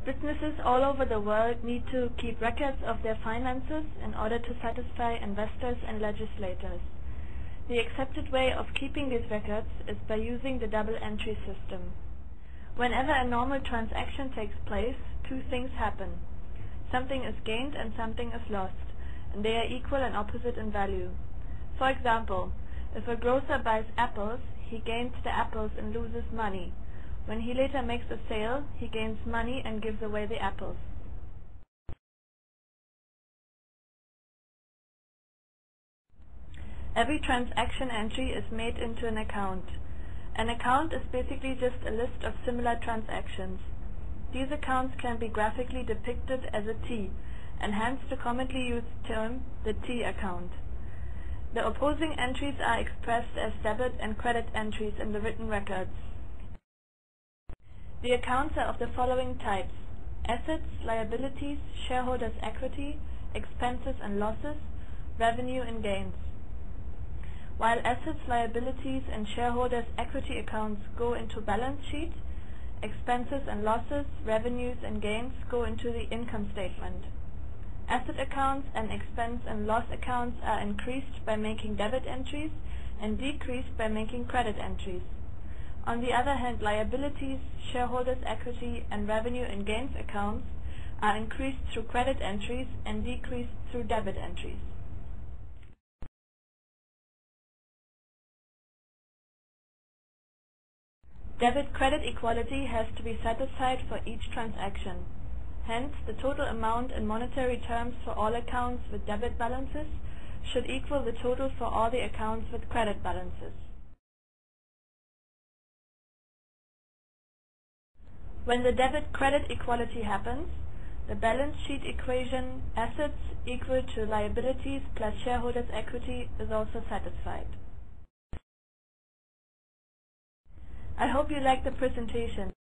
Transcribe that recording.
Businesses all over the world need to keep records of their finances in order to satisfy investors and legislators. The accepted way of keeping these records is by using the double entry system. Whenever a normal transaction takes place, two things happen. Something is gained and something is lost, and they are equal and opposite in value. For example, if a grocer buys apples, he gains the apples and loses money. When he later makes a sale, he gains money and gives away the apples. Every transaction entry is made into an account. An account is basically just a list of similar transactions. These accounts can be graphically depicted as a T, and hence the commonly used term, the T account. The opposing entries are expressed as debit and credit entries in the written records. The accounts are of the following types: assets, liabilities, shareholders' equity, expenses and losses, revenue and gains. While assets, liabilities and shareholders' equity accounts go into balance sheet, expenses and losses, revenues and gains go into the income statement. Asset accounts and expense and loss accounts are increased by making debit entries and decreased by making credit entries. On the other hand, liabilities, shareholders' equity and revenue and gains accounts are increased through credit entries and decreased through debit entries. Debit-credit equality has to be satisfied for each transaction. Hence, the total amount in monetary terms for all accounts with debit balances should equal the total for all the accounts with credit balances. When the debit-credit equality happens, the balance sheet equation assets equal to liabilities plus shareholders' equity is also satisfied. I hope you liked the presentation.